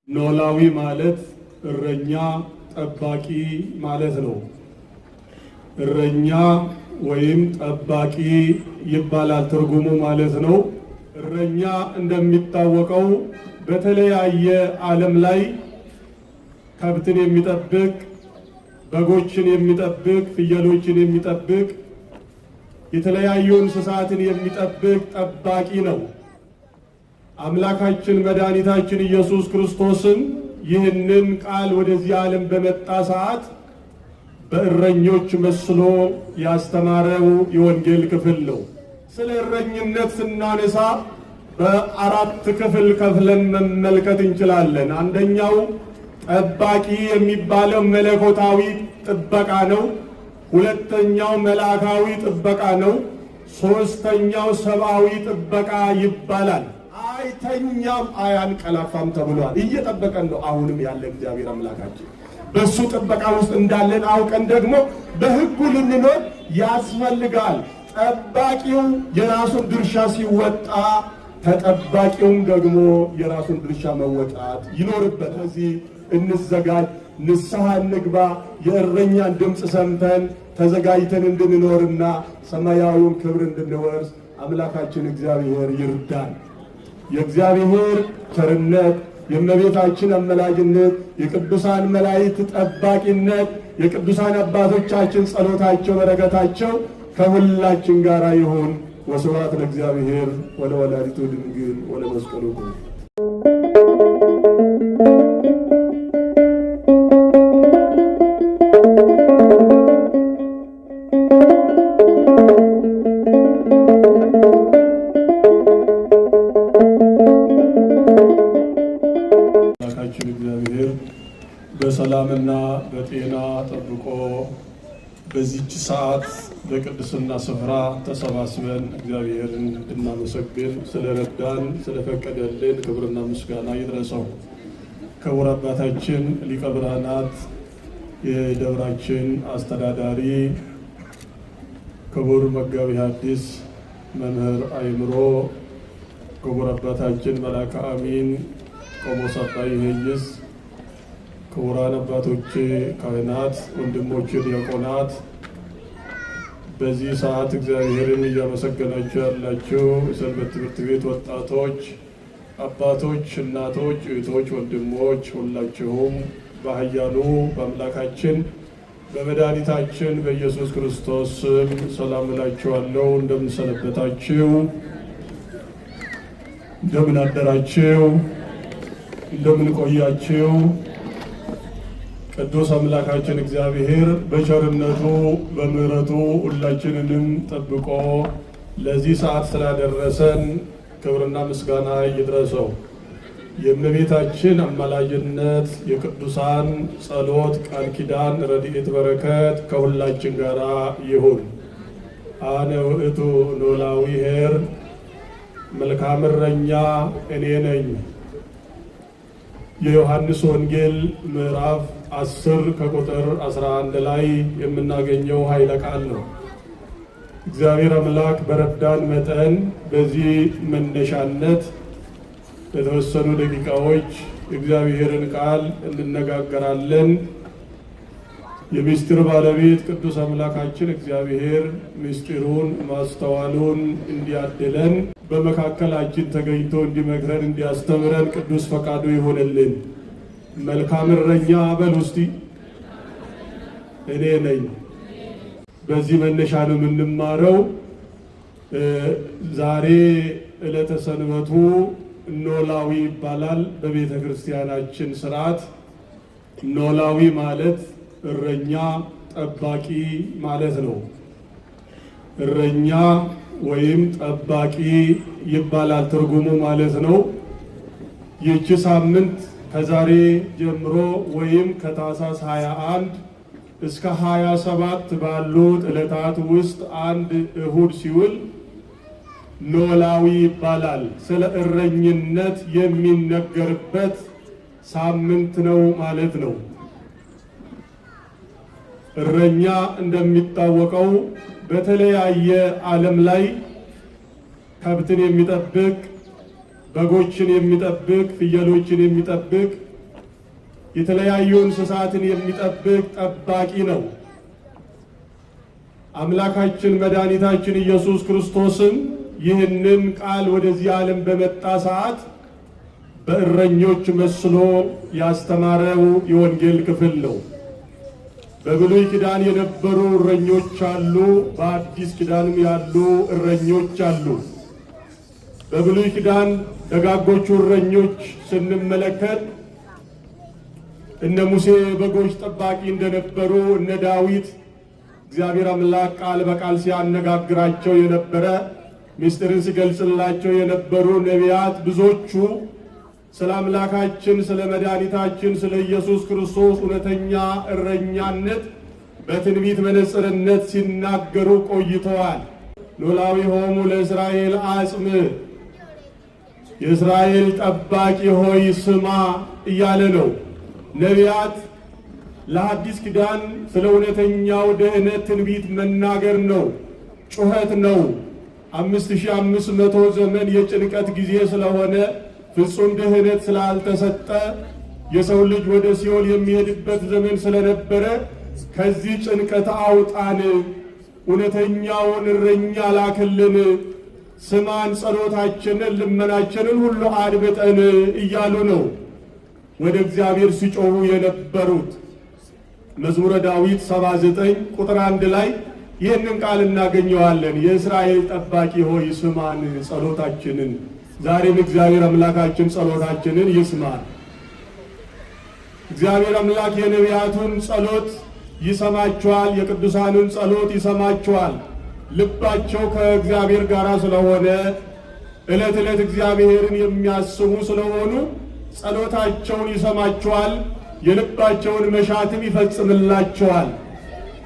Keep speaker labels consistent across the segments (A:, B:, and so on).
A: ኖላዊ ማለት እረኛ ጠባቂ ማለት ነው። እረኛ ወይም ጠባቂ ይባላል ትርጉሙ ማለት ነው። እረኛ እንደሚታወቀው በተለያየ ዓለም ላይ ከብትን የሚጠብቅ፣ በጎችን የሚጠብቅ፣ ፍየሎችን የሚጠብቅ፣ የተለያዩ እንስሳትን የሚጠብቅ ጠባቂ ነው። አምላካችን መድኃኒታችን ኢየሱስ ክርስቶስን ይህንን ቃል ወደዚህ ዓለም በመጣ ሰዓት በእረኞች መስሎ ያስተማረው የወንጌል ክፍል ነው። ስለ እረኝነት ስናነሳ በአራት ክፍል ከፍለን መመልከት እንችላለን። አንደኛው ጠባቂ የሚባለው መለኮታዊ ጥበቃ ነው። ሁለተኛው መልአካዊ ጥበቃ ነው። ሶስተኛው ሰብአዊ ጥበቃ ይባላል። አይተኛም አያንቀላፋም ተብሏል። እየጠበቀን ነው አሁንም ያለ እግዚአብሔር አምላካችን። በሱ ጥበቃ ውስጥ እንዳለን አውቀን ደግሞ በሕጉ ልንኖር ያስፈልጋል። ጠባቂው የራሱን ድርሻ ሲወጣ፣ ተጠባቂውም ደግሞ የራሱን ድርሻ መወጣት ይኖርበት። ስለዚህ እንዘጋጅ፣ ንስሐ እንግባ። የእረኛን ድምፅ ሰምተን ተዘጋጅተን እንድንኖርና ሰማያዊውን ክብር እንድንወርስ አምላካችን እግዚአብሔር ይርዳን። የእግዚአብሔር ቸርነት፣ የእመቤታችን አመላጅነት፣ የቅዱሳን መላእክት ጠባቂነት፣ የቅዱሳን አባቶቻችን ጸሎታቸው፣ በረከታቸው ከሁላችን ጋር ይሁን። ወስብሐት ለእግዚአብሔር ወለወላዲቱ ድንግል ወለመስቀሉ ክቡር። እግዚአብሔር በሰላምና በጤና ጠብቆ በዚህች ሰዓት በቅድስና ስፍራ ተሰባስበን እግዚአብሔርን እንድናመሰግን ስለረዳን ስለፈቀደልን ክብርና ምስጋና ይድረሰው። ክቡር አባታችን ሊቀ ብርሃናት የደብራችን አስተዳዳሪ፣ ክቡር መጋቢ ሐዲስ መምህር አእምሮ፣ ክቡር አባታችን መልአከ አሚን ቆሞስ አባ ይሄይስ፣ ክቡራን አባቶች ካህናት፣ ወንድሞች ዲያቆናት፣ በዚህ ሰዓት እግዚአብሔርን እያመሰገናችሁ ያላችሁ የሰንበት ትምህርት ቤት ወጣቶች፣ አባቶች፣ እናቶች፣ እህቶች፣ ወንድሞች ሁላችሁም በኃያሉ በአምላካችን በመድኃኒታችን በኢየሱስ ክርስቶስ ስም ሰላም እላችኋለሁ። እንደምን ሰነበታችሁ? እንደምን አደራችሁ? እንደምን ቆያችሁ? ቅዱስ አምላካችን እግዚአብሔር በቸርነቱ በምሕረቱ ሁላችንንም ጠብቆ ለዚህ ሰዓት ስላደረሰን ክብርና ምስጋና ይድረሰው። የእመቤታችን አማላጅነት፣ የቅዱሳን ጸሎት፣ ቃል ኪዳን፣ ረድኤት፣ በረከት ከሁላችን ጋር ይሁን። አነ ውእቱ ኖላዊ ኄር፣ መልካም እረኛ እኔ ነኝ። የዮሐንስ ወንጌል ምዕራፍ 10 ከቁጥር 11 ላይ የምናገኘው ኃይለ ቃል ነው። እግዚአብሔር አምላክ በረዳን መጠን በዚህ መነሻነት ለተወሰኑ ደቂቃዎች እግዚአብሔርን ቃል እንነጋገራለን። የምስጢር ባለቤት ቅዱስ አምላካችን እግዚአብሔር ምስጢሩን ማስተዋሉን እንዲያድለን በመካከላችን ተገኝቶ እንዲመክረን እንዲያስተምረን ቅዱስ ፈቃዱ ይሆንልን። መልካም እረኛ በል ውስጥ እኔ ነኝ። በዚህ መነሻ ነው የምንማረው። ዛሬ ዕለተ ሰንበቱ ኖላዊ ይባላል። በቤተ ክርስቲያናችን ስርዓት ኖላዊ ማለት እረኛ ጠባቂ ማለት ነው። እረኛ ወይም ጠባቂ ይባላል ትርጉሙ ማለት ነው። ይህች ሳምንት ከዛሬ ጀምሮ ወይም ከታኅሳስ 21 እስከ 27 ባሉት ዕለታት ውስጥ አንድ እሁድ ሲውል ኖላዊ ይባላል። ስለ እረኝነት የሚነገርበት ሳምንት ነው ማለት ነው። እረኛ እንደሚታወቀው በተለያየ ዓለም ላይ ከብትን የሚጠብቅ፣ በጎችን የሚጠብቅ፣ ፍየሎችን የሚጠብቅ፣ የተለያዩ እንስሳትን የሚጠብቅ ጠባቂ ነው። አምላካችን መድኃኒታችን ኢየሱስ ክርስቶስም ይህንን ቃል ወደዚህ ዓለም በመጣ ሰዓት በእረኞች መስሎ ያስተማረው የወንጌል ክፍል ነው። በብሉይ ኪዳን የነበሩ እረኞች አሉ፣ በአዲስ ኪዳንም ያሉ እረኞች አሉ። በብሉይ ኪዳን ደጋጎቹ እረኞች ስንመለከት እነ ሙሴ በጎች ጠባቂ እንደነበሩ፣ እነ ዳዊት እግዚአብሔር አምላክ ቃል በቃል ሲያነጋግራቸው የነበረ ምስጢርን ሲገልጽላቸው የነበሩ ነቢያት ብዙዎቹ ስለ አምላካችን ስለ መድኃኒታችን ስለ ኢየሱስ ክርስቶስ እውነተኛ እረኛነት በትንቢት መነጽርነት ሲናገሩ ቆይተዋል። ኖላዊሆሙ ለእስራኤል አጽም፣ የእስራኤል ጠባቂ ሆይ ስማ እያለ ነው። ነቢያት ለአዲስ ኪዳን ስለ እውነተኛው ድህነት ትንቢት መናገር ነው፣ ጩኸት ነው። 5500 ዘመን የጭንቀት ጊዜ ስለሆነ ፍጹም ድህነት ስላልተሰጠ የሰው ልጅ ወደ ሲኦል የሚሄድበት ዘመን ስለነበረ ከዚህ ጭንቀት አውጣን፣ እውነተኛውን እረኛ ላክልን፣ ስማን፣ ጸሎታችንን ልመናችንን ሁሉ አድምጠን እያሉ ነው ወደ እግዚአብሔር ሲጮሁ የነበሩት። መዝሙረ ዳዊት 79 ቁጥር 1 ላይ ይህንን ቃል እናገኘዋለን። የእስራኤል ጠባቂ ሆይ ስማን ጸሎታችንን። ዛሬም እግዚአብሔር አምላካችን ጸሎታችንን ይስማል። እግዚአብሔር አምላክ የነቢያቱን ጸሎት ይሰማቸዋል፣ የቅዱሳንን ጸሎት ይሰማቸዋል። ልባቸው ከእግዚአብሔር ጋር ስለሆነ ዕለት ዕለት እግዚአብሔርን የሚያስቡ ስለሆኑ ጸሎታቸውን ይሰማቸዋል፣ የልባቸውን መሻትም ይፈጽምላቸዋል።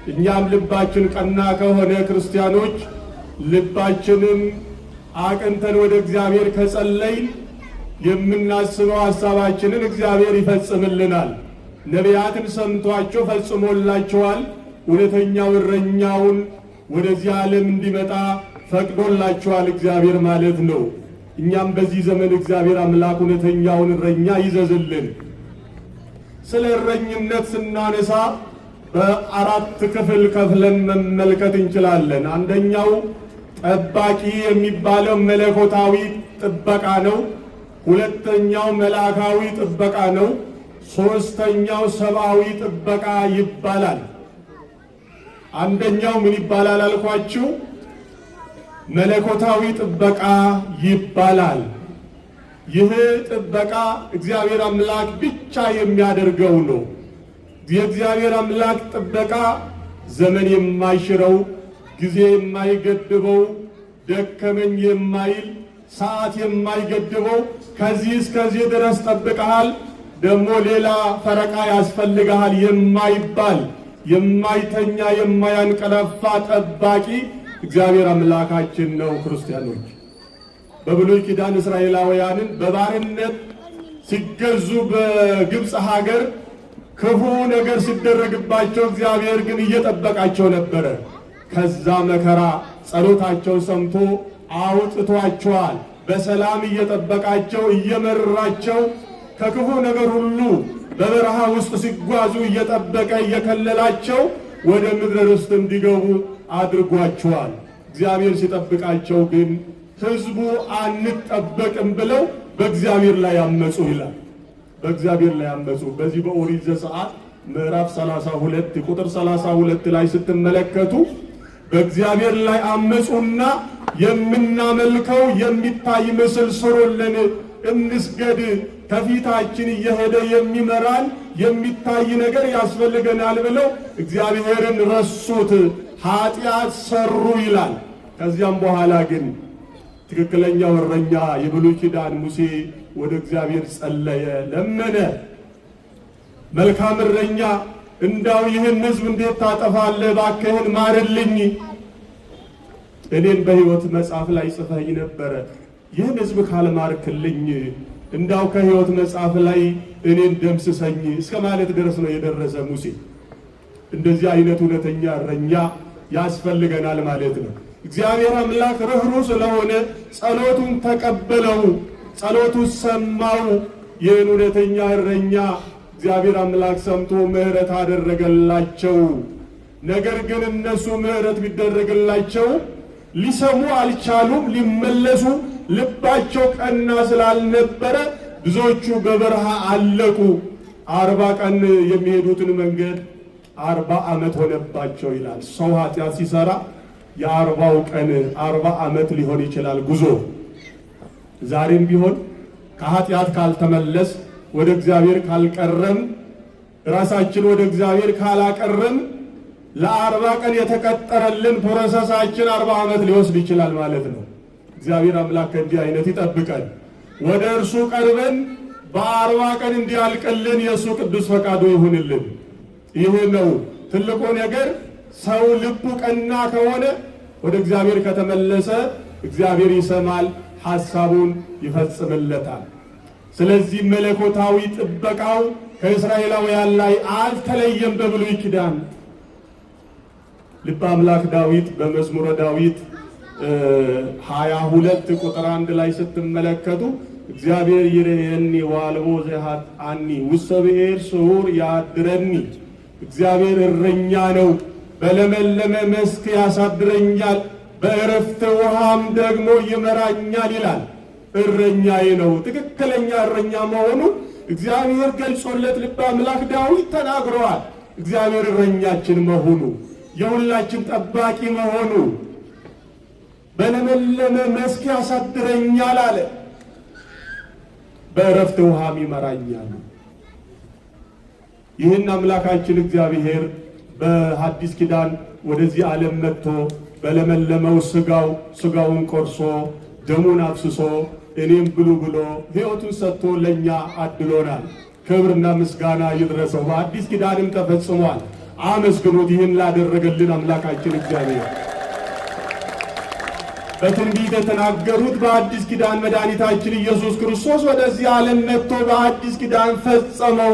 A: እኛም ልባችን ቀና ከሆነ ክርስቲያኖች ልባችንን አቅንተን ወደ እግዚአብሔር ከጸለይን የምናስበው ሐሳባችንን እግዚአብሔር ይፈጽምልናል። ነቢያትን ሰምቷቸው ፈጽሞላቸዋል። እውነተኛው እረኛውን ወደዚህ ዓለም እንዲመጣ ፈቅዶላቸዋል እግዚአብሔር ማለት ነው። እኛም በዚህ ዘመን እግዚአብሔር አምላክ እውነተኛውን እረኛ ይዘዝልን። ስለ እረኝነት ስናነሳ በአራት ክፍል ከፍለን መመልከት እንችላለን። አንደኛው ጠባቂ የሚባለው መለኮታዊ ጥበቃ ነው። ሁለተኛው መልአካዊ ጥበቃ ነው። ሶስተኛው ሰብአዊ ጥበቃ ይባላል። አንደኛው ምን ይባላል አልኳችሁ? መለኮታዊ ጥበቃ ይባላል። ይህ ጥበቃ እግዚአብሔር አምላክ ብቻ የሚያደርገው ነው። የእግዚአብሔር አምላክ ጥበቃ ዘመን የማይሽረው፣ ጊዜ የማይገድበው፣ ደከመኝ የማይል፣ ሰዓት የማይገድበው፣ ከዚህ እስከዚህ ድረስ ጠብቀሃል፣ ደግሞ ሌላ ፈረቃ ያስፈልግሃል የማይባል፣ የማይተኛ የማያንቀላፋ ጠባቂ እግዚአብሔር አምላካችን ነው። ክርስቲያኖች በብሉይ ኪዳን እስራኤላውያንን በባርነት ሲገዙ በግብፅ ሀገር ክፉ ነገር ሲደረግባቸው እግዚአብሔር ግን እየጠበቃቸው ነበረ። ከዛ መከራ ጸሎታቸውን ሰምቶ አውጥቷቸዋል። በሰላም እየጠበቃቸው እየመራቸው ከክፉ ነገር ሁሉ በበረሃ ውስጥ ሲጓዙ እየጠበቀ እየከለላቸው ወደ ምድረ ርስት እንዲገቡ አድርጓቸዋል። እግዚአብሔር ሲጠብቃቸው ግን ሕዝቡ አንጠበቅም ብለው በእግዚአብሔር ላይ አመፁ ይላል። በእግዚአብሔር ላይ አመፁ። በዚህ በኦሪት ዘጸአት ምዕራፍ 32 ቁጥር 32 ላይ ስትመለከቱ በእግዚአብሔር ላይ አመፁና የምናመልከው የሚታይ ምስል ስሩልን፣ እንስገድ፣ ከፊታችን እየሄደ የሚመራን የሚታይ ነገር ያስፈልገናል ብለው እግዚአብሔርን ረሱት፣ ኃጢአት ሰሩ ይላል። ከዚያም በኋላ ግን ትክክለኛው እረኛ የብሉይ ኪዳን ሙሴ ወደ እግዚአብሔር ጸለየ፣ ለመነ። መልካም እረኛ እንዳው ይህን ሕዝብ እንዴት ታጠፋለህ? እባክህን ማርልኝ። እኔን በሕይወት መጽሐፍ ላይ ጽፈኝ ነበረ። ይህን ሕዝብ ካልማርክልኝ እንዳው ከሕይወት መጽሐፍ ላይ እኔን ደምስሰኝ እስከ ማለት ድረስ ነው የደረሰ ሙሴ። እንደዚህ አይነት እውነተኛ እረኛ ያስፈልገናል ማለት ነው። እግዚአብሔር አምላክ ርኅሩህ ስለሆነ ጸሎቱን ተቀበለው፣ ጸሎቱ ሰማው። ይህን እውነተኛ እረኛ እግዚአብሔር አምላክ ሰምቶ ምሕረት አደረገላቸው። ነገር ግን እነሱ ምሕረት ቢደረግላቸው ሊሰሙ አልቻሉም። ሊመለሱ ልባቸው ቀና ስላልነበረ ብዙዎቹ በበረሃ አለቁ። 40 ቀን የሚሄዱትን መንገድ 40 ዓመት ሆነባቸው ይላል። ሰው ኃጢአት ሲሰራ የ40ው ቀን 40 ዓመት ሊሆን ይችላል ጉዞ። ዛሬም ቢሆን ከኃጢአት ካልተመለስ ወደ እግዚአብሔር ካልቀረም ራሳችን ወደ እግዚአብሔር ካላቀረም ለ40 ቀን የተቀጠረልን ፕሮሰሳችን 40 ዓመት ሊወስድ ይችላል ማለት ነው። እግዚአብሔር አምላክ ከእንዲህ አይነት ይጠብቀን። ወደ እርሱ ቀርበን በ40 ቀን እንዲያልቅልን የእሱ ቅዱስ ፈቃዱ ይሁንልን። ይህ ነው ትልቁ ነገር። ሰው ልቡ ቀና ከሆነ ወደ እግዚአብሔር ከተመለሰ እግዚአብሔር ይሰማል፣ ሐሳቡን ይፈጽምለታል። ስለዚህ መለኮታዊ ጥበቃው ከእስራኤላውያን ላይ አልተለየም። በብሉይ ኪዳን ልበ አምላክ ዳዊት በመዝሙረ ዳዊት 22 ቁጥር 1 ላይ ስትመለከቱ እግዚአብሔር ይሬየኒ ወአልቦ ዘኃጥአኒ ውስተ ብኤር ስሑር ያድረኒ፣ እግዚአብሔር እረኛ ነው፣ በለመለመ መስክ ያሳድረኛል፣ በእረፍት ውሃም ደግሞ ይመራኛል ይላል። እረኛዬ ነው። ትክክለኛ እረኛ መሆኑ እግዚአብሔር ገልጾለት ልበ አምላክ ዳዊት ተናግረዋል። እግዚአብሔር እረኛችን መሆኑ፣ የሁላችን ጠባቂ መሆኑ፣ በለመለመ መስክ ያሳድረኛል አለ፣ በእረፍት ውሃም ይመራኛል። ይህን አምላካችን እግዚአብሔር በሐዲስ ኪዳን ወደዚህ ዓለም መጥቶ በለመለመው ስጋውን ቆርሶ ደሙን አፍስሶ እኔም ብሉ ብሎ ሕይወቱን ሰጥቶ ለኛ አድሎናል። ክብርና ምስጋና ይድረሰው። በአዲስ ኪዳንም ተፈጽሟል። አመስግኑት ይህን ላደረገልን አምላካችን እግዚአብሔር። በትንቢት የተናገሩት በአዲስ ኪዳን መድኃኒታችን ኢየሱስ ክርስቶስ ወደዚህ ዓለም መጥቶ በአዲስ ኪዳን ፈጸመው።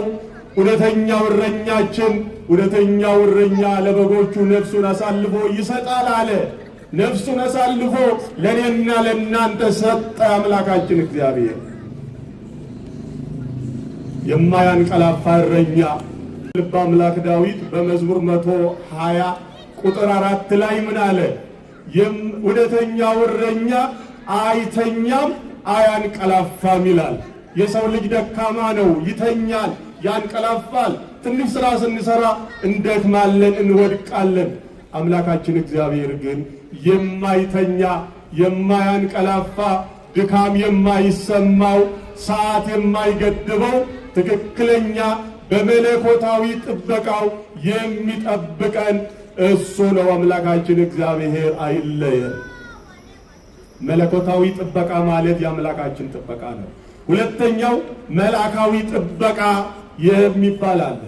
A: እውነተኛው እረኛችን፣ እውነተኛው እረኛ ለበጎቹ ነፍሱን አሳልፎ ይሰጣል አለ። ነፍሱን አሳልፎ ለእኔና ለእናንተ ሰጠ አምላካችን እግዚአብሔር። የማያንቀላፋ እረኛ ልበ አምላክ ዳዊት በመዝሙር 120 ቁጥር 4 ላይ ምን አለ? እውነተኛው እረኛ አይተኛም አያንቀላፋም ይላል። የሰው ልጅ ደካማ ነው፣ ይተኛል፣ ያንቀላፋል። ትንሽ ሥራ ስንሰራ እንደክማለን፣ እንወድቃለን። አምላካችን እግዚአብሔር ግን የማይተኛ የማያንቀላፋ ድካም የማይሰማው ሰዓት የማይገድበው ትክክለኛ በመለኮታዊ ጥበቃው የሚጠብቀን እሱ ነው። አምላካችን እግዚአብሔር አይለየን። መለኮታዊ ጥበቃ ማለት የአምላካችን ጥበቃ ነው። ሁለተኛው መልአካዊ ጥበቃ የሚባል አለ።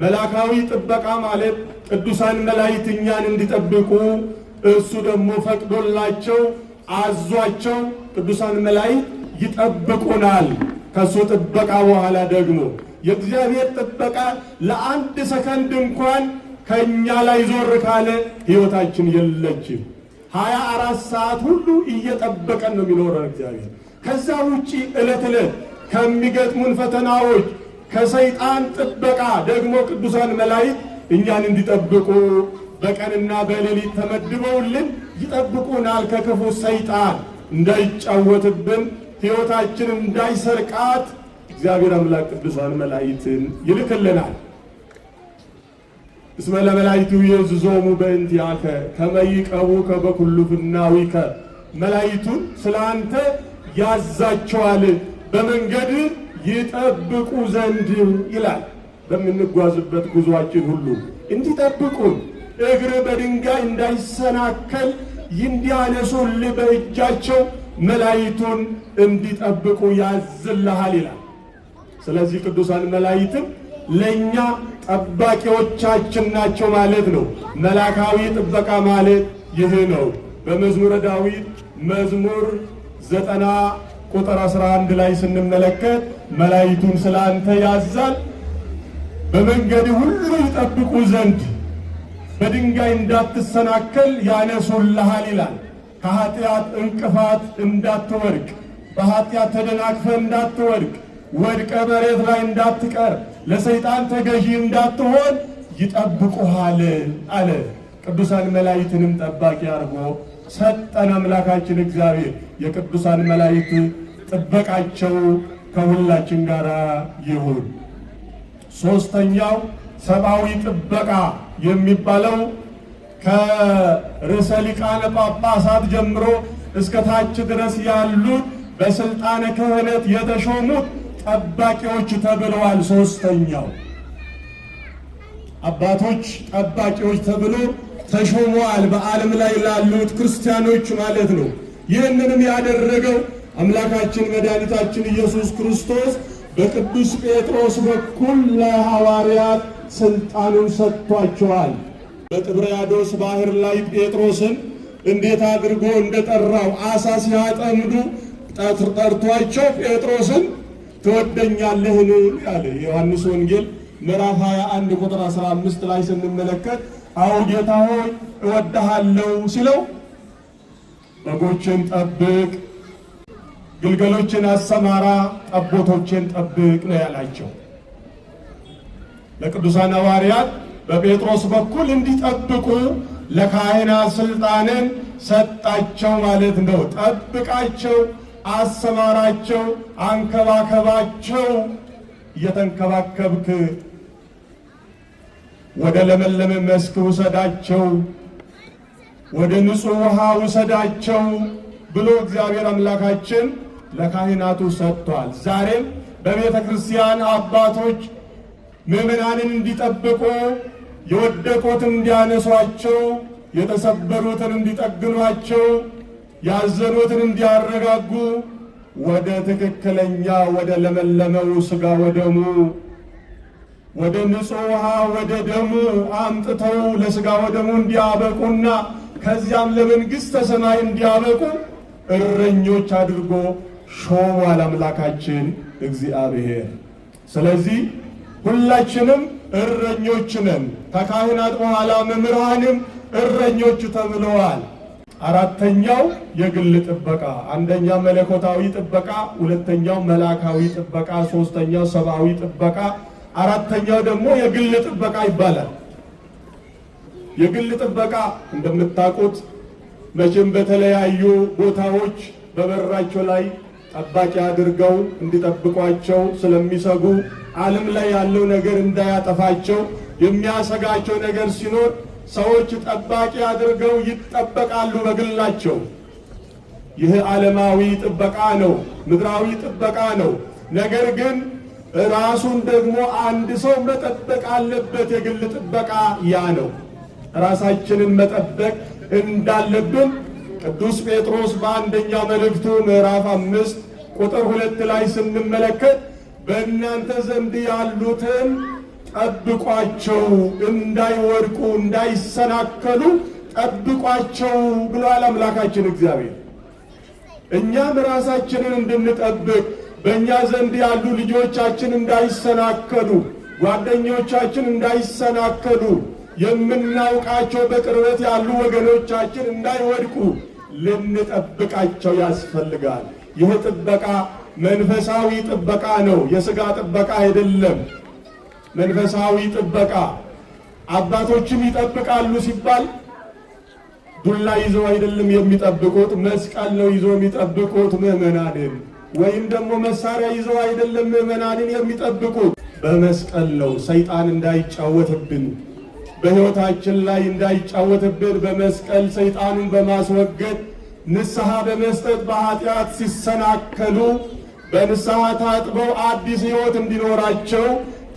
A: መልአካዊ ጥበቃ ማለት ቅዱሳን መላእክት እኛን እንዲጠብቁ እሱ ደግሞ ፈቅዶላቸው አዟቸው ቅዱሳን መላእክት ይጠብቁናል። ከሱ ጥበቃ በኋላ ደግሞ የእግዚአብሔር ጥበቃ ለአንድ ሰከንድ እንኳን ከኛ ላይ ዞር ካለ ሕይወታችን የለችም። 24 ሰዓት ሁሉ እየጠበቀን ነው የሚኖረን እግዚአብሔር። ከዛ ውጪ ዕለት ዕለት ከሚገጥሙን ፈተናዎች ከሰይጣን ጥበቃ ደግሞ ቅዱሳን መላእክት እኛን እንዲጠብቁ በቀንና በሌሊት ተመድበውልን ይጠብቁናል። ከክፉ ሰይጣን እንዳይጫወትብን ሕይወታችን እንዳይሰርቃት እግዚአብሔር አምላክ ቅዱሳን መላእክትን ይልክልናል። እስመ ለመላእክቱ ይእዝዞሙ በእንቲአከ ከመ ይዕቀቡከ በኩሉ ፍናዊከ፣ መላእክቱን ስላንተ ያዛቸዋል በመንገድ ይጠብቁ ዘንድ ይላል። በምንጓዝበት ጉዟችን ሁሉ እንዲጠብቁን፣ እግር በድንጋይ እንዳይሰናከል እንዲያነሱልህ በእጃቸው መላእክቱን እንዲጠብቁ ያዝልሃል ይላል። ስለዚህ ቅዱሳን መላእክትም ለእኛ ጠባቂዎቻችን ናቸው ማለት ነው። መላካዊ ጥበቃ ማለት ይህ ነው። በመዝሙረ ዳዊት መዝሙር 90 ቁጥር 11 ላይ ስንመለከት መላእክቱን ስለ አንተ ያዛል በመንገድ ሁሉ ይጠብቁ ዘንድ በድንጋይ እንዳትሰናከል ያነሱልሃል ይላል። ከኃጢአት እንቅፋት እንዳትወድቅ፣ በኃጢአት ተደናቅፈ እንዳትወድቅ፣ ወድቀ መሬት ላይ እንዳትቀር፣ ለሰይጣን ተገዢ እንዳትሆን ይጠብቁሃል አለ። ቅዱሳን መላእክትንም ጠባቂ አድርጎ ሰጠን አምላካችን እግዚአብሔር። የቅዱሳን መላእክት ጥበቃቸው ከሁላችን ጋር ይሁን። ሶስተኛው ሰብአዊ ጥበቃ የሚባለው ከርዕሰ ሊቃነ ጳጳሳት ጀምሮ እስከ ታች ድረስ ያሉት በስልጣነ ክህነት የተሾሙት ጠባቂዎች ተብለዋል። ሶስተኛው አባቶች ጠባቂዎች ተብሎ ተሾመዋል፣ በዓለም ላይ ላሉት ክርስቲያኖች ማለት ነው። ይህንንም ያደረገው አምላካችን መድኃኒታችን ኢየሱስ ክርስቶስ በቅዱስ ጴጥሮስ በኩል ለሐዋርያት ስልጣኑን ሰጥቷቸዋል። በጥብርያዶስ ባህር ላይ ጴጥሮስን እንዴት አድርጎ እንደጠራው አሳ ሲያጠምዱ ጠርቷቸው ጴጥሮስን ትወደኛለህን ያለ ዮሐንስ ወንጌል ምዕራፍ 21 ቁጥር 15 ላይ ስንመለከት አዎ ጌታ ሆይ እወድሃለሁ ሲለው በጎችን ጠብቅ፣ ግልገሎችን አሰማራ፣ ጠቦቶችን ጠብቅ ነው ያላቸው። ለቅዱሳን ሐዋርያት በጴጥሮስ በኩል እንዲጠብቁ ለካህናት ስልጣንን ሰጣቸው ማለት ነው። ጠብቃቸው፣ አሰማራቸው፣ አንከባከባቸው። እየተንከባከብክ ወደ ለመለመ መስክ ውሰዳቸው፣ ወደ ንጹሕ ውሃ ውሰዳቸው ብሎ እግዚአብሔር አምላካችን ለካህናቱ ሰጥቷል። ዛሬም በቤተ ክርስቲያን አባቶች ምዕመናንን እንዲጠብቁ፣ የወደቁትን እንዲያነሷቸው፣ የተሰበሩትን እንዲጠግኗቸው፣ ያዘኑትን እንዲያረጋጉ ወደ ትክክለኛ ወደ ለመለመው ሥጋ ወደሙ ወደ ንጹሕ ውሃ ወደ ደሙ አምጥተው ለሥጋ ወደሙ እንዲያበቁና ከዚያም ለመንግሥተ ሰማይ እንዲያበቁ እረኞች አድርጎ ሾሟል አምላካችን እግዚአብሔር። ስለዚህ ሁላችንም እረኞች ነን። ከካህናት በኋላ መምህራንም እረኞች ተብለዋል። አራተኛው የግል ጥበቃ፣ አንደኛው መለኮታዊ ጥበቃ፣ ሁለተኛው መላካዊ ጥበቃ፣ ሶስተኛው ሰብአዊ ጥበቃ፣ አራተኛው ደግሞ የግል ጥበቃ ይባላል። የግል ጥበቃ እንደምታውቁት መቼም በተለያዩ ቦታዎች በበራቸው ላይ ጠባቂ አድርገው እንዲጠብቋቸው ስለሚሰጉ ዓለም ላይ ያለው ነገር እንዳያጠፋቸው የሚያሰጋቸው ነገር ሲኖር ሰዎች ጠባቂ አድርገው ይጠበቃሉ በግላቸው። ይህ ዓለማዊ ጥበቃ ነው፣ ምድራዊ ጥበቃ ነው። ነገር ግን ራሱን ደግሞ አንድ ሰው መጠበቅ አለበት። የግል ጥበቃ ያ ነው። ራሳችንን መጠበቅ እንዳለብን ቅዱስ ጴጥሮስ በአንደኛ መልእክቱ ምዕራፍ 5 ቁጥር 2 ላይ ስንመለከት በእናንተ ዘንድ ያሉትን ጠብቋቸው፣ እንዳይወድቁ እንዳይሰናከሉ ጠብቋቸው ብሏል አምላካችን እግዚአብሔር። እኛም ራሳችንን እንድንጠብቅ በእኛ ዘንድ ያሉ ልጆቻችን እንዳይሰናከሉ፣ ጓደኞቻችን እንዳይሰናከሉ፣ የምናውቃቸው በቅርበት ያሉ ወገኖቻችን እንዳይወድቁ ልንጠብቃቸው ያስፈልጋል። ይህ ጥበቃ መንፈሳዊ ጥበቃ ነው፣ የሥጋ ጥበቃ አይደለም። መንፈሳዊ ጥበቃ አባቶችም ይጠብቃሉ ሲባል ዱላ ይዘው አይደለም የሚጠብቁት፣ መስቀል ነው ይዘው የሚጠብቁት ምዕመናንን። ወይም ደግሞ መሳሪያ ይዘው አይደለም ምዕመናንን የሚጠብቁት፣ በመስቀል ነው። ሰይጣን እንዳይጫወትብን፣ በሕይወታችን ላይ እንዳይጫወትብን በመስቀል ሰይጣኑን በማስወገድ ንስሐ በመስጠት በኃጢአት ሲሰናከሉ በንስሐ ታጥበው አዲስ ሕይወት እንዲኖራቸው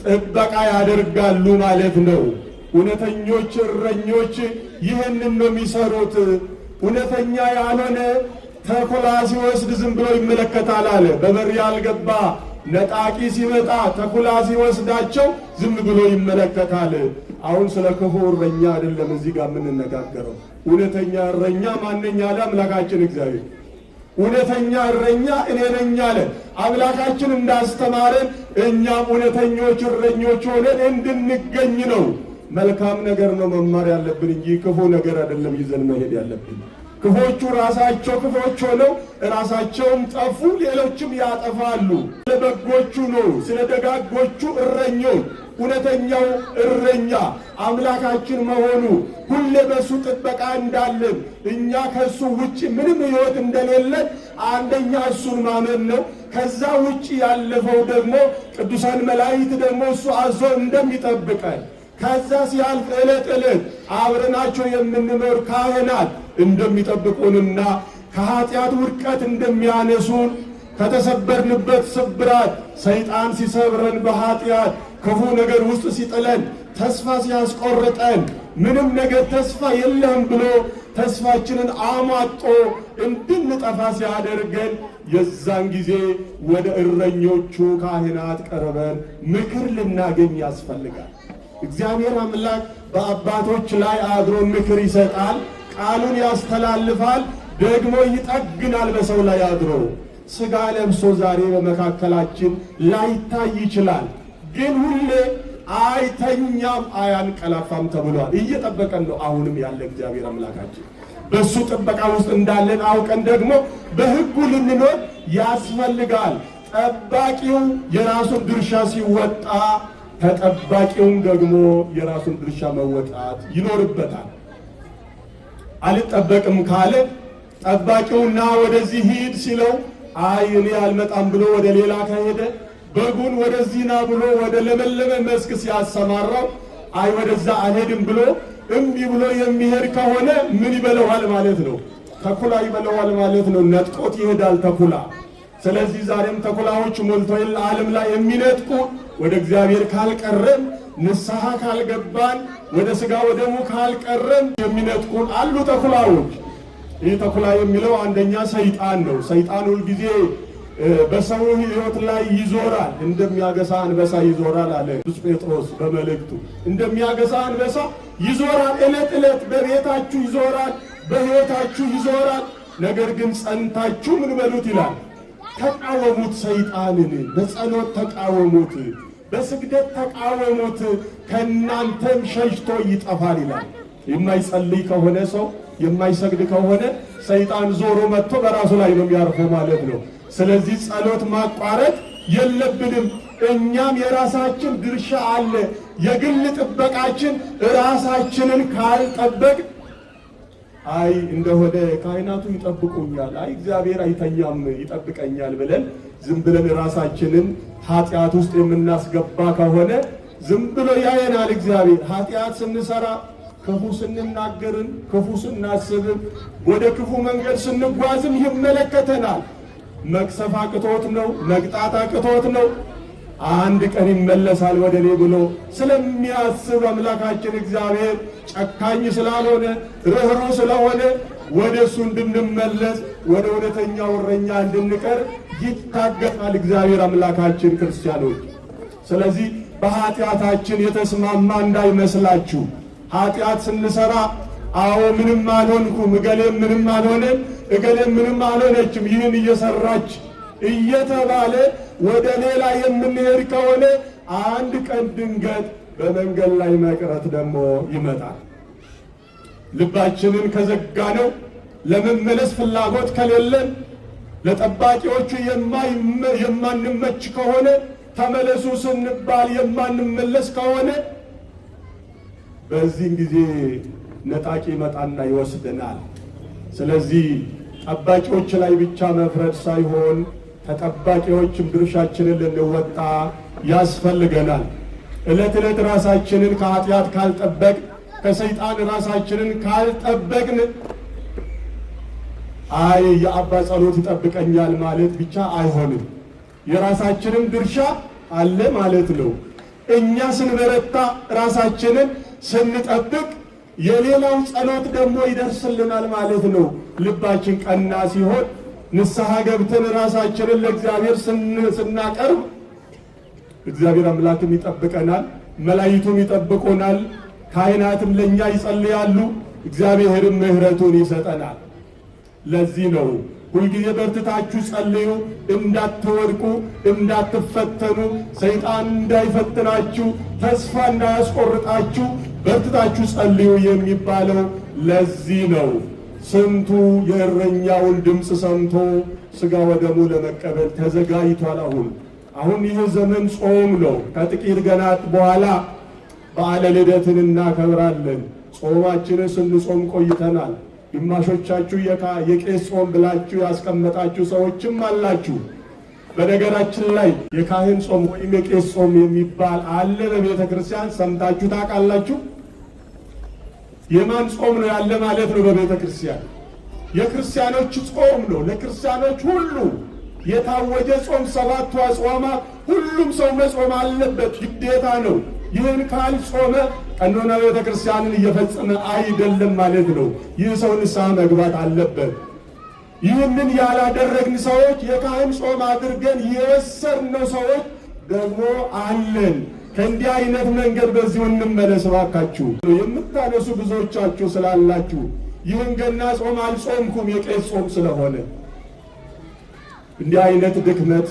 A: ጥበቃ ያደርጋሉ ማለት ነው። እውነተኞች እረኞች ይህንን ነው የሚሰሩት። እውነተኛ ያልሆነ ተኩላ ሲወስድ ዝም ብሎ ይመለከታል አለ። በበር ያልገባ ነጣቂ ሲመጣ ተኩላ ሲወስዳቸው ዝም ብሎ ይመለከታል። አሁን ስለ ክፉ እረኛ አይደለም እዚህ ጋር የምንነጋገረው። እውነተኛ እረኛ ማንኛ አለ አምላካችን እግዚአብሔር። እውነተኛ እረኛ እኔ ነኝ አለ አምላካችን። እንዳስተማረን እኛም እውነተኞች እረኞች ሆነን እንድንገኝ ነው። መልካም ነገር ነው መማር ያለብን እንጂ ክፉ ነገር አይደለም ይዘን መሄድ ያለብን። ክፎቹ ራሳቸው ክፎች ሆነው ራሳቸውም ጠፉ፣ ሌሎችም ያጠፋሉ። ስለ በጎቹ ነው፣ ስለ ደጋጎቹ እረኞች እውነተኛው እረኛ አምላካችን መሆኑ ሁሌ በሱ ጥበቃ እንዳለን እኛ ከሱ ውጪ ምንም ሕይወት እንደሌለን አንደኛ እሱን ማመን ነው። ከዛ ውጪ ያለፈው ደግሞ ቅዱሳን መላእክት ደግሞ እሱ አዞ እንደሚጠብቀን ከዛ ሲያልፍ ዕለት ዕለት አብረናቸው የምንኖር ካህናት እንደሚጠብቁንና ከኃጢአት ውድቀት እንደሚያነሱን ከተሰበርንበት ስብራት ሰይጣን ሲሰብረን በኃጢአት ክፉ ነገር ውስጥ ሲጥለን ተስፋ ሲያስቆርጠን ምንም ነገር ተስፋ የለም ብሎ ተስፋችንን አሟጦ እንድንጠፋ ሲያደርገን የዛን ጊዜ ወደ እረኞቹ ካህናት ቀርበን ምክር ልናገኝ ያስፈልጋል። እግዚአብሔር አምላክ በአባቶች ላይ አድሮ ምክር ይሰጣል፣ ቃሉን ያስተላልፋል፣ ደግሞ ይጠግናል። በሰው ላይ አድሮ ሥጋ ለብሶ ዛሬ በመካከላችን ላይታይ ይችላል፣ ግን ሁሌ አይተኛም አያንቀላፋም ተብሏል። እየጠበቀን ነው አሁንም ያለ እግዚአብሔር አምላካችን። በሱ ጥበቃ ውስጥ እንዳለን አውቀን ደግሞ በሕጉ ልንኖር ያስፈልጋል። ጠባቂው የራሱን ድርሻ ሲወጣ ተጠባቂውም ደግሞ የራሱን ድርሻ መወጣት ይኖርበታል። አልጠበቅም ካለ ጠባቂውና ወደዚህ ሂድ ሲለው አይ እኔ አልመጣም ብሎ ወደ ሌላ ከሄደ በጉን ወደዚህ ና ብሎ ወደ ለመለመ መስክ ሲያሰማራው አይ ወደዛ አልሄድም ብሎ እምቢ ብሎ የሚሄድ ከሆነ ምን ይበለዋል ማለት ነው? ተኩላ ይበለዋል ማለት ነው። ነጥቆት ይሄዳል ተኩላ። ስለዚህ ዛሬም ተኩላዎች ሞልተው ዓለም ላይ የሚነጥቁ ወደ እግዚአብሔር ካልቀረም ንስሐ ካልገባን ወደ ሥጋ ወደሙ ካልቀረም የሚነጥቁን አሉ ተኩላዎች። ይህ ተኩላ የሚለው አንደኛ ሰይጣን ነው። ሰይጣን ሁልጊዜ በሰው ሕይወት ላይ ይዞራል፣ እንደሚያገሳ አንበሳ ይዞራል አለ ቅዱስ ጴጥሮስ በመልእክቱ። እንደሚያገሳ አንበሳ ይዞራል፣ ዕለት ዕለት በቤታችሁ ይዞራል፣ በሕይወታችሁ ይዞራል። ነገር ግን ጸንታችሁ ምን በሉት ይላል፣ ተቃወሙት። ሰይጣንን በጸሎት ተቃወሙት፣ በስግደት ተቃወሙት፣ ከእናንተም ሸሽቶ ይጠፋል ይላል። የማይጸልይ ከሆነ ሰው የማይሰግድ ከሆነ ሰይጣን ዞሮ መጥቶ በራሱ ላይ ነው የሚያርፈው ማለት ነው። ስለዚህ ጸሎት ማቋረጥ የለብንም። እኛም የራሳችን ድርሻ አለ። የግል ጥበቃችን ራሳችንን ካልጠበቅ አይ እንደሆነ ካህናቱ ይጠብቁኛል፣ አይ እግዚአብሔር አይተኛም ይጠብቀኛል ብለን ዝም ብለን ራሳችንን ኃጢአት ውስጥ የምናስገባ ከሆነ ዝም ብሎ ያየናል እግዚአብሔር። ኃጢአት ስንሰራ፣ ክፉ ስንናገርን፣ ክፉ ስናስብም፣ ወደ ክፉ መንገድ ስንጓዝም ይመለከተናል። መቅሰፍ አቅቶት ነው፣ መቅጣት አቅቶት ነው፣ አንድ ቀን ይመለሳል ወደ እኔ ብሎ ስለሚያስብ አምላካችን እግዚአብሔር ጨካኝ ስላልሆነ ርኅሩህ ስለሆነ ወደ እሱ እንድንመለስ ወደ እውነተኛው እረኛ እንድንቀር ይታገሳል እግዚአብሔር አምላካችን። ክርስቲያኖች፣ ስለዚህ በኃጢአታችን የተስማማ እንዳይመስላችሁ። ኃጢአት ስንሰራ አዎ ምንም አልሆንኩም፣ እገሌም ምንም አልሆነም፣ እገሌም ምንም አልሆነችም፣ ይህን እየሰራች እየተባለ ወደ ሌላ የምንሄድ ከሆነ አንድ ቀን ድንገት በመንገድ ላይ መቅረት ደግሞ ይመጣል። ልባችንን ከዘጋነው፣ ለመመለስ ፍላጎት ከሌለን፣ ለጠባቂዎቹ የማንመች ከሆነ፣ ተመለሱ ስንባል የማንመለስ ከሆነ በዚህን ጊዜ ነጣቂ ይመጣና ይወስደናል። ስለዚህ ጠባቂዎች ላይ ብቻ መፍረድ ሳይሆን ተጠባቂዎችም ድርሻችንን ልንወጣ ያስፈልገናል። ዕለት ዕለት ራሳችንን ከኃጢአት ካልጠበቅ፣ ከሰይጣን ራሳችንን ካልጠበቅን አይ የአባ ጸሎት ይጠብቀኛል ማለት ብቻ አይሆንም። የራሳችንን ድርሻ አለ ማለት ነው። እኛ ስንበረታ፣ ራሳችንን ስንጠብቅ የሌላው ጸሎት ደግሞ ይደርስልናል ማለት ነው። ልባችን ቀና ሲሆን ንስሐ ገብተን ራሳችንን ለእግዚአብሔር ስናቀርብ እግዚአብሔር አምላክም ይጠብቀናል፣ መላእክቱም ይጠብቁናል፣ ካህናትም ለእኛ ይጸልያሉ፣ እግዚአብሔርም ምሕረቱን ይሰጠናል። ለዚህ ነው ሁልጊዜ በርትታችሁ ጸልዩ፣ እንዳትወድቁ፣ እንዳትፈተኑ፣ ሰይጣን እንዳይፈትናችሁ፣ ተስፋ እንዳያስቆርጣችሁ በርትታችሁ ጸልዩ የሚባለው ለዚህ ነው። ስንቱ የእረኛውን ድምፅ ሰምቶ ሥጋ ወደሙ ለመቀበል ተዘጋጅቷል። አሁን ይህ ዘመን ጾም ነው። ከጥቂት ቀናት በኋላ በዓለ ልደትን እናከብራለን። ጾማችንን ስንጾም ቆይተናል። ግማሾቻችሁ የቄስ ጾም ብላችሁ ያስቀመጣችሁ ሰዎችም አላችሁ። በነገራችን ላይ የካህን ጾም ወይም የቄስ ጾም የሚባል አለ በቤተ ክርስቲያን። ሰምታችሁ ታውቃላችሁ? የማን ጾም ነው ያለ ማለት ነው? በቤተ ክርስቲያን የክርስቲያኖች ጾም ነው። ለክርስቲያኖች ሁሉ የታወጀ ጾም፣ ሰባቱ አጽዋማት ሁሉም ሰው መጾም አለበት፣ ግዴታ ነው። ይህን ካልጾመ ቀኖና ቤተ ክርስቲያንን እየፈጸመ አይደለም ማለት ነው። ይህ ሰው ንስሐ መግባት አለበት። ይህንን ያላደረግን ሰዎች የካህን ጾም አድርገን የወሰድነው ሰዎች ደግሞ አለን። ከእንዲህ አይነት መንገድ በዚሁ እንመለስ እባካችሁ። የምታነሱ ብዙዎቻችሁ ስላላችሁ ይህን ገና ጾም አልጾምኩም የቄስ ጾም ስለሆነ እንዲህ አይነት ድክመት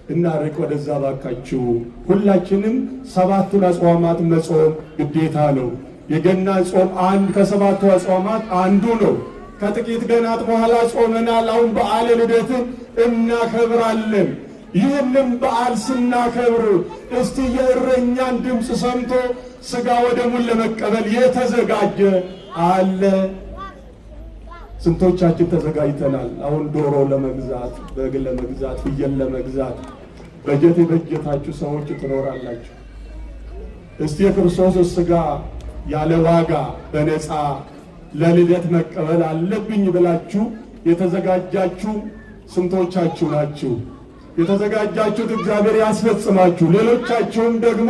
A: እናርቅ ወደዛ እባካችሁ። ሁላችንም ሰባቱን አጽዋማት መጾም ግዴታ ነው። የገና ጾም ከሰባቱ አጽዋማት አንዱ ነው። ከጥቂት ቀናት በኋላ ጾመናል። አሁን በዓለ ልደትን እናከብራለን። ይህንን በዓል ስናከብር እስቲ የእረኛን ድምፅ ሰምቶ ሥጋ ወደሙን ለመቀበል የተዘጋጀ አለ? ስንቶቻችን ተዘጋጅተናል? አሁን ዶሮ ለመግዛት፣ በግ ለመግዛት፣ ፍየል ለመግዛት በጀት የበጀታችሁ ሰዎች ትኖራላችሁ። እስቲ የክርስቶስ ሥጋ ያለ ዋጋ በነፃ ለልደት መቀበል አለብኝ ብላችሁ የተዘጋጃችሁ ስንቶቻችሁ ናችሁ? የተዘጋጃችሁት እግዚአብሔር ያስፈጽማችሁ። ሌሎቻችሁም ደግሞ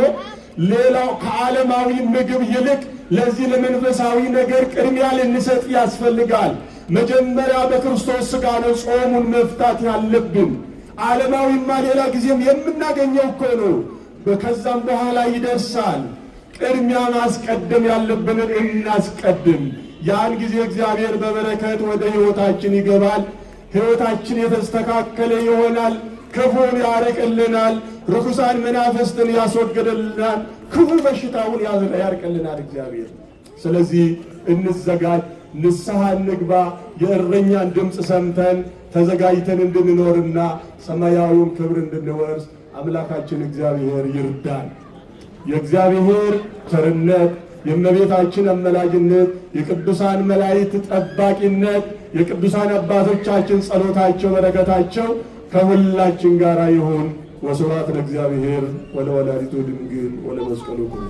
A: ሌላው ከዓለማዊ ምግብ ይልቅ ለዚህ ለመንፈሳዊ ነገር ቅድሚያ ልንሰጥ ያስፈልጋል። መጀመሪያ በክርስቶስ ሥጋ ነው ጾሙን መፍታት ያለብን። ዓለማዊማ ሌላ ጊዜም የምናገኘው እኮ ነው። ከዛም በኋላ ይደርሳል። ቅድሚያ ማስቀደም ያለብንን እናስቀድም። ያን ጊዜ እግዚአብሔር በበረከት ወደ ሕይወታችን ይገባል። ሕይወታችን የተስተካከለ ይሆናል። ክፉን ያርቅልናል። ርኩሳን መናፍስትን ያስወግድልናል። ክፉ በሽታውን ያርቅልናል እግዚአብሔር። ስለዚህ እንዘጋጅ፣ ንስሐ እንግባ። የእረኛን ድምፅ ሰምተን ተዘጋጅተን እንድንኖርና ሰማያዊውን ክብር እንድንወርስ አምላካችን እግዚአብሔር ይርዳን። የእግዚአብሔር ቸርነት፣ የእመቤታችን አመላጅነት፣ የቅዱሳን መላእክት ጠባቂነት፣ የቅዱሳን አባቶቻችን ጸሎታቸው፣ በረከታቸው ከሁላችን ጋር ይሁን። ወስብሐት ለእግዚአብሔር ወለወላዲቱ ድንግል ወለመስቀሉ ክቡር።